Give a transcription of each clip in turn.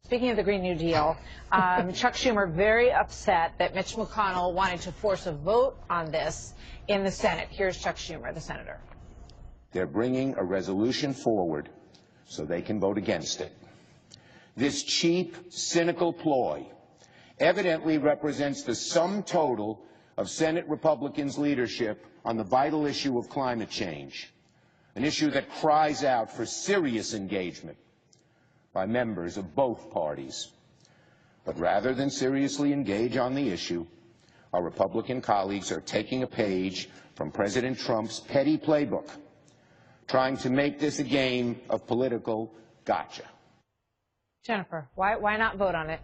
Speaking of the Green New Deal, Chuck Schumer very upset that Mitch McConnell wanted to force a vote on this in the Senate. Here's Chuck Schumer, the senator. They're bringing a resolution forward so they can vote against it. This cheap, cynical ploy evidently represents the sum total of Senate Republicans' leadership on the vital issue of climate change, an issue that cries out for serious engagement by members of both parties. But rather than seriously engage on the issue, our Republican colleagues are taking a page from President Trump's petty playbook, trying to make this a game of political gotcha. Jennifer, why not vote on it?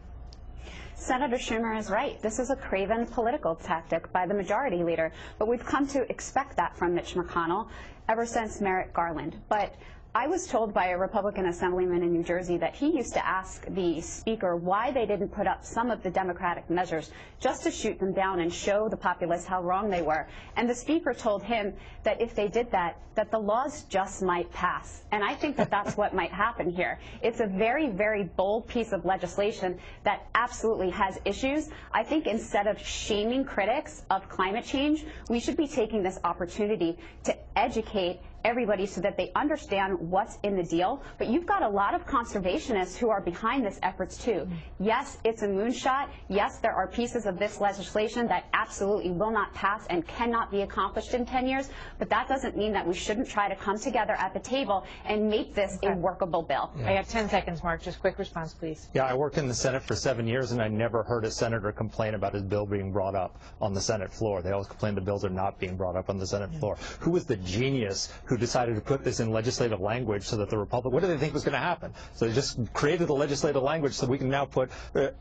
Senator Schumer is right. This is a craven political tactic by the majority leader, but we've come to expect that from Mitch McConnell ever since Merrick Garland. But I was told by a Republican assemblyman in New Jersey that he used to ask the Speaker why they didn't put up some of the Democratic measures just to shoot them down and show the populace how wrong they were. And the Speaker told him that if they did that, that the laws just might pass. And I think that that's what might happen here. It's a very, very bold piece of legislation that absolutely has issues. I think instead of shaming critics of climate change, we should be taking this opportunity to educate everybody so that they understand what's in the deal. But you've got a lot of conservationists who are behind this efforts too. Yes, it's a moonshot. Yes, there are pieces of this legislation that absolutely will not pass and cannot be accomplished in 10 years, but that doesn't mean that we shouldn't try to come together at the table and make this a workable bill. I have 10 seconds, Mark. Just quick response, please. Yeah, I worked in the Senate for 7 years, and I never heard a senator complain about his bill being brought up on the Senate floor. They always complain the bills are not being brought up on the Senate floor. Who was the genius who decided to put this in legislative language so that the Republic, what do they think was going to happen? So they just created the legislative language so we can now put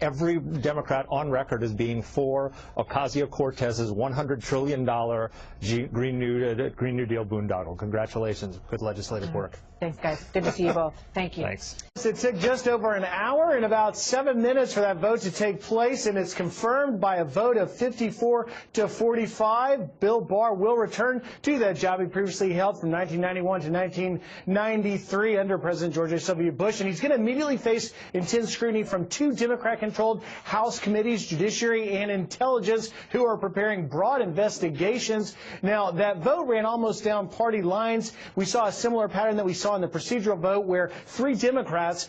every Democrat on record as being for Ocasio-Cortez's $100 trillion Green New Deal boondoggle. Congratulations. Good legislative work. Thanks, guys. Good to see you both. Thank you. Thanks. It took just over an hour and about 7 minutes for that vote to take place, and it's confirmed by a vote of 54 to 45. Bill Barr will return to that job he previously held from 1991 to 1993 under President George H.W. Bush, and he's going to immediately face intense scrutiny from two Democrat-controlled House committees, Judiciary and Intelligence, who are preparing broad investigations. Now, that vote ran almost down party lines. We saw a similar pattern that we saw in the procedural vote where 3 Democrats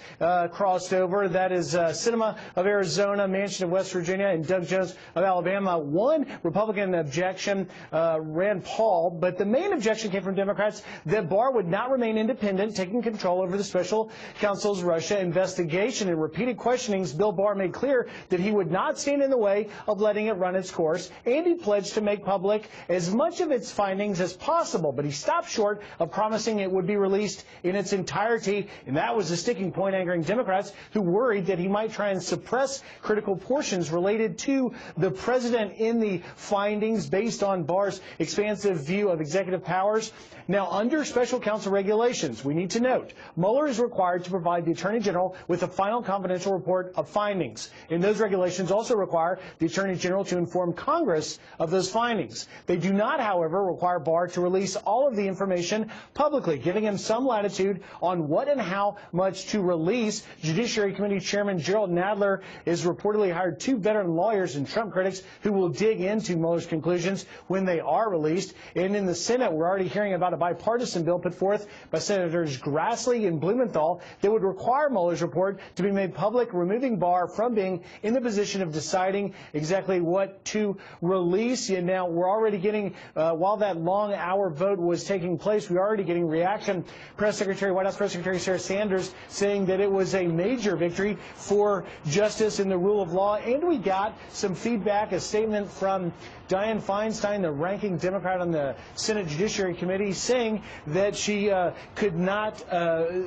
crossed over. That is Sinema of Arizona, Manchin of West Virginia, and Doug Jones of Alabama. One Republican objection, Rand Paul, but the main objection came from Democrats that Barr would not remain independent, taking control over the special counsel's Russia investigation. In repeated questionings, Bill Barr made clear that he would not stand in the way of letting it run its course, and he pledged to make public as much of its findings as possible, but he stopped short of promising it would be released in its entirety, and that was a sticking point angering Democrats who worried that he might try and suppress critical portions related to the president in the findings based on Barr's expansive view of executive powers. Now, under special counsel regulations, we need to note, Mueller is required to provide the Attorney General with a final confidential report of findings. And those regulations also require the Attorney General to inform Congress of those findings. They do not, however, require Barr to release all of the information publicly, giving him some latitude on what and how much to release. Judiciary Committee Chairman Gerald Nadler has reportedly hired 2 veteran lawyers and Trump critics who will dig into Mueller's conclusions when they are released. And in the Senate, we're already hearing about a bipartisan bill put forth by Senators Grassley and Blumenthal that would require Mueller's report to be made public, removing Barr from being in the position of deciding exactly what to release. And now we're already getting, while that long hour vote was taking place, we're already getting reaction. White House Press Secretary Sarah Sanders saying that it was a major victory for justice and the rule of law. And we got some feedback, a statement from Dianne Feinstein, the ranking Democrat on the Senate Judiciary Committee, saying that she could not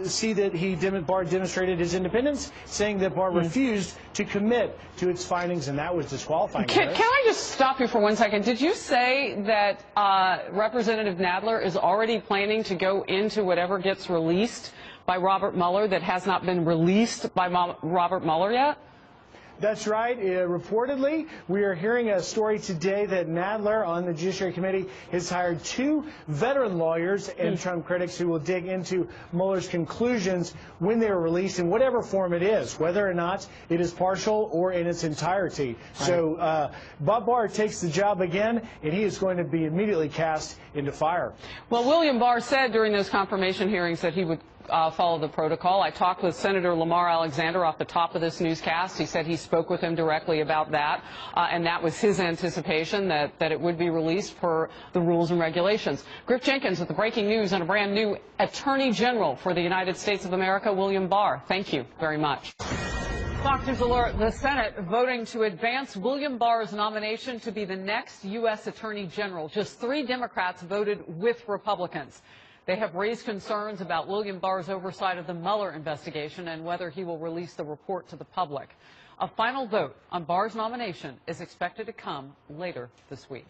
see that Barr demonstrated his independence, saying that Barr refused to commit to its findings, and that was disqualifying. Can I just stop you for 1 second? Did you say that Representative Nadler is already planning to go into whatever gets released by Robert Mueller that has not been released by Robert Mueller yet? That's right. Reportedly, we are hearing a story today that Nadler on the Judiciary Committee has hired 2 veteran lawyers and Trump critics who will dig into Mueller's conclusions when they are released in whatever form it is, whether or not it is partial or in its entirety. So Bob Barr takes the job again, and he is going to be immediately cast into fire. Well, William Barr said during those confirmation hearings that he would follow the protocol. I talked with Senator Lamar Alexander off the top of this newscast. He said he spoke with him directly about that, and that was his anticipation that it would be released per the rules and regulations. Griff Jenkins with the breaking news on a brand new Attorney General for the United States of America, William Barr. Thank you very much. Fox News Alert, the Senate voting to advance William Barr's nomination to be the next U.S. Attorney General. Just 3 Democrats voted with Republicans. They have raised concerns about William Barr's oversight of the Mueller investigation and whether he will release the report to the public. A final vote on Barr's nomination is expected to come later this week.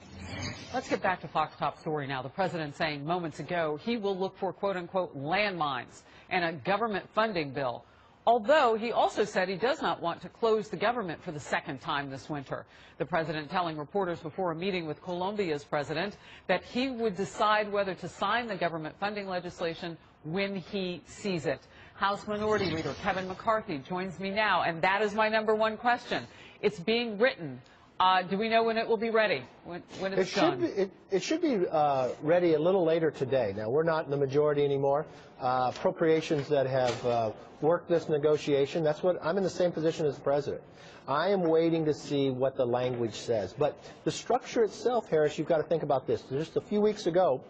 Let's get back to Fox Top Story now. The president saying moments ago he will look for quote-unquote landmines and a government funding bill. Although he also said he does not want to close the government for the second time this winter. The president telling reporters before a meeting with Colombia's president that he would decide whether to sign the government funding legislation when he sees it. House Minority Leader Kevin McCarthy joins me now, and that is my #1 question. It's being written. Do we know when it will be ready, when it's done? It should be ready a little later today. Now, we're not in the majority anymore. Appropriations that have worked this negotiation, I'm in the same position as the president. I am waiting to see what the language says. But the structure itself, Harris, you've got to think about this. Just a few weeks ago,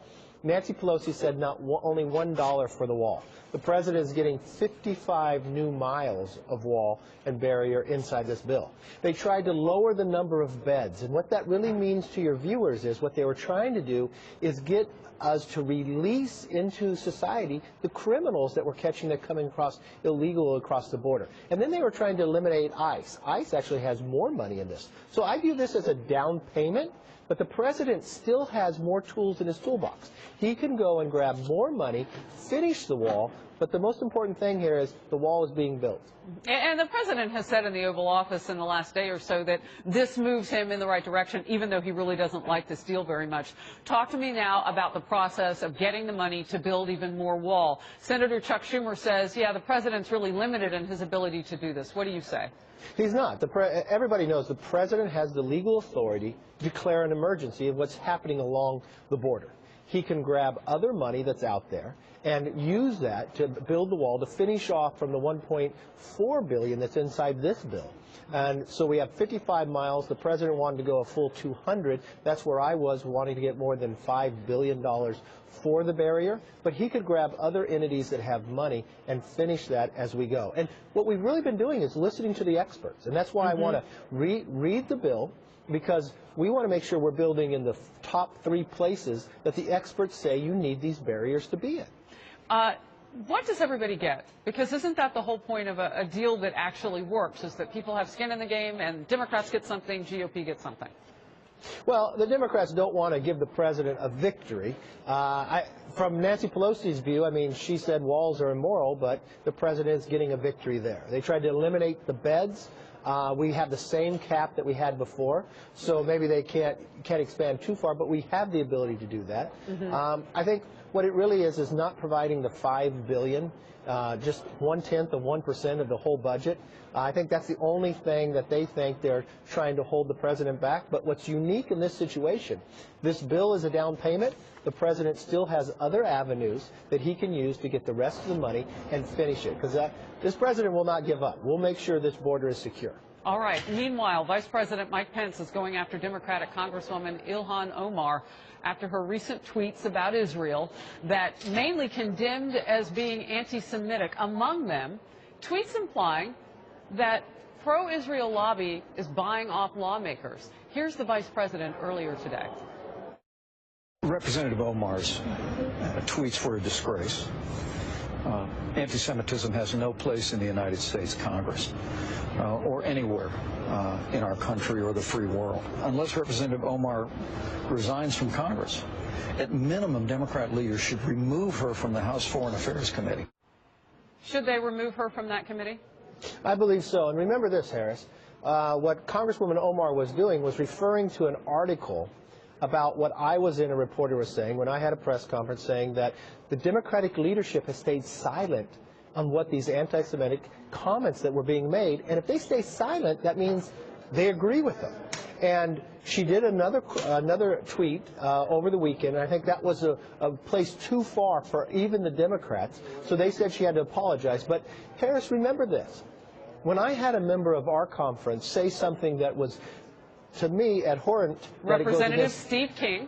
Nancy Pelosi said only $1 for the wall. The president is getting 55 new miles of wall and barrier inside this bill. They tried to lower the number of beds, and what that really means to your viewers is what they were trying to do is get us to release into society the criminals that we're catching that coming across illegal across the border. And then they were trying to eliminate ICE. ICE actually has more money in this. So I view this as a down payment. But the president still has more tools in his toolbox. He can go and grab more money, finish the wall, but the most important thing here is the wall is being built. And the president has said in the Oval Office in the last day or so that this moves him in the right direction, even though he really doesn't like this deal very much. Talk to me now about the process of getting the money to build even more wall. Senator Chuck Schumer says, yeah, the president's really limited in his ability to do this. What do you say? He's not. Everybody knows the president has the legal authority to declare an emergency of what's happening along the border. He can grab other money that's out there and use that to build the wall to finish off from the $1.4 billion that's inside this bill. And so we have 55 miles. The president wanted to go a full 200. That's where I was, wanting to get more than $5 billion for the barrier. But he could grab other entities that have money and finish that as we go. And what we've really been doing is listening to the experts. And that's why I want to read the bill, because we want to make sure we're building in the top 3 places that the experts say you need these barriers to be in. What does everybody get? Because isn't that the whole point of a deal that actually works, is that people have skin in the game and Democrats get something, GOP gets something? Well, the Democrats don't want to give the president a victory. From Nancy Pelosi's view, I mean, she said walls are immoral, but the president is getting a victory there. They tried to eliminate the beds. We have the same cap that we had before, so maybe they can't expand too far, but we have the ability to do that. I think what it really is not providing the $5 billion, just 1/10 of 1% of the whole budget. I think that's the only thing that they think they're trying to hold the president back. But what's unique in this situation, this bill is a down payment. The president still has other avenues that he can use to get the rest of the money and finish it, because this president will not give up. We'll make sure this border is secure. All right. Meanwhile, Vice President Mike Pence is going after Democratic Congresswoman Ilhan Omar after her recent tweets about Israel that mainly condemned as being anti-Semitic. Among them, tweets implying that pro-Israel lobby is buying off lawmakers. Here's the vice president earlier today. Representative Omar's tweets were a disgrace. Anti-Semitism has no place in the United States Congress or anywhere in our country or the free world. Unless Representative Omar resigns from Congress, at minimum, Democrat leaders should remove her from the House Foreign Affairs Committee. Should they remove her from that committee? I believe so. And remember this, Harris. what Congresswoman Omar was doing was referring to an article about what I was in, a reporter was saying when I had a press conference, saying that the Democratic leadership has stayed silent on what these anti-Semitic comments that were being made, and if they stay silent, that means they agree with them. And she did another tweet over the weekend, and I think that was a place too far for even the Democrats, so they said she had to apologize. But Harris, remember this. When I had a member of our conference say something that was, to me, abhorrent, Representative Steve King.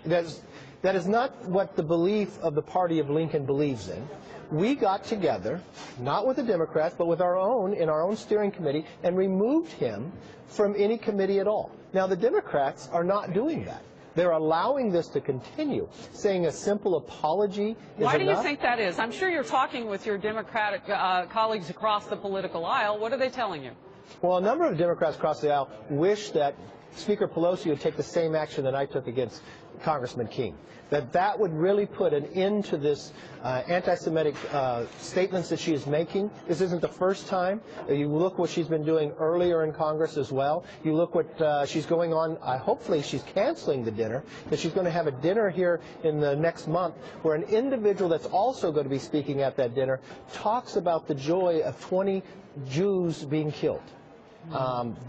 That is not what the belief of the party of Lincoln believes in. We got together, not with the Democrats, but with our own, in our own steering committee, and removed him from any committee at all. Now, the Democrats are not doing that. They're allowing this to continue, saying a simple apology is Why do you enough. think that is? I'm sure you're talking with your Democratic colleagues across the political aisle. What are they telling you? Well, a number of Democrats across the aisle wish that Speaker Pelosi would take the same action that I took against Congressman King. That would really put an end to this anti-Semitic statements that she is making. This isn't the first time. You look what she's been doing earlier in Congress as well. You look what she's going on. Hopefully she's canceling the dinner, that she's going to have a dinner here in the next month where an individual that's also going to be speaking at that dinner talks about the joy of 20 Jews being killed.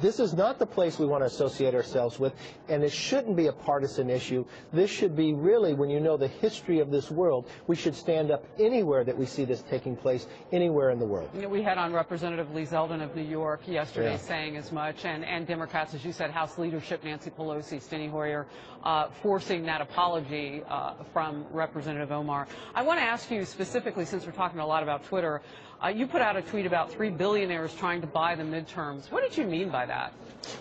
This is not the place we want to associate ourselves with, and it shouldn't be a partisan issue. This should be really, when you know the history of this world, we should stand up anywhere that we see this taking place, anywhere in the world. You know, we had on Representative Lee Zeldin of New York yesterday saying as much, and Democrats, as you said, House leadership, Nancy Pelosi, Steny Hoyer, forcing that apology from Representative Omar. I want to ask you specifically, since we're talking a lot about Twitter, you put out a tweet about 3 billionaires trying to buy the midterms. What did you mean by that?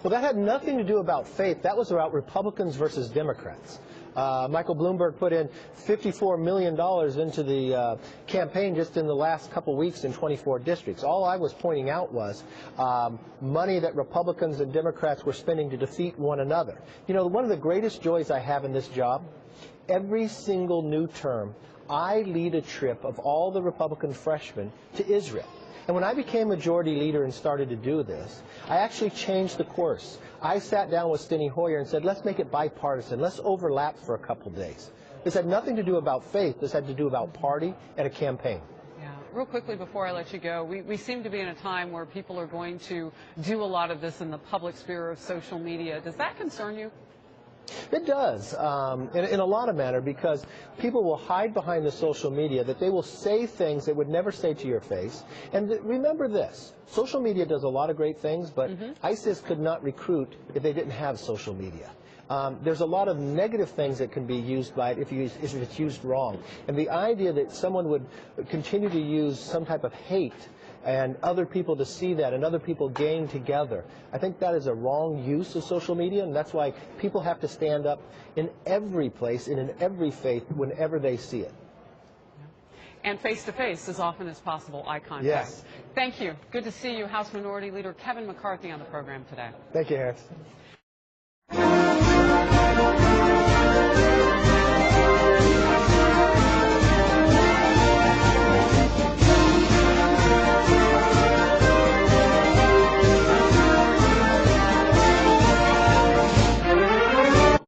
Well, that had nothing to do about faith. That was about Republicans versus Democrats. Michael Bloomberg put in $54 million into the campaign just in the last couple weeks in 24 districts. All I was pointing out was money that Republicans and Democrats were spending to defeat one another. You know, one of the greatest joys I have in this job, every single new term, I lead a trip of all the Republican freshmen to Israel. And when I became majority leader and started to do this, I actually changed the course. I sat down with Steny Hoyer and said, let's make it bipartisan. Let's overlap for a couple days. This had nothing to do about faith. This had to do about party and a campaign. Yeah. Real quickly before I let you go, we seem to be in a time where people are going to do a lot of this in the public sphere of social media. Does that concern you? It does, in a lot of manner, because people will hide behind the social media, that they will say things they would never say to your face. And remember this, social media does a lot of great things, but ISIS could not recruit if they didn't have social media. There's a lot of negative things that can be used by it if it's used wrong. And the idea that someone would continue to use some type of hate and other people to see that and other people gang together, I think that is a wrong use of social media, and that's why people have to stand up in every place and in every faith whenever they see it. And face-to-face as often as possible, eye contact. Yes. Thank you. Good to see you, House Minority Leader Kevin McCarthy, on the program today. Thank you, Harris.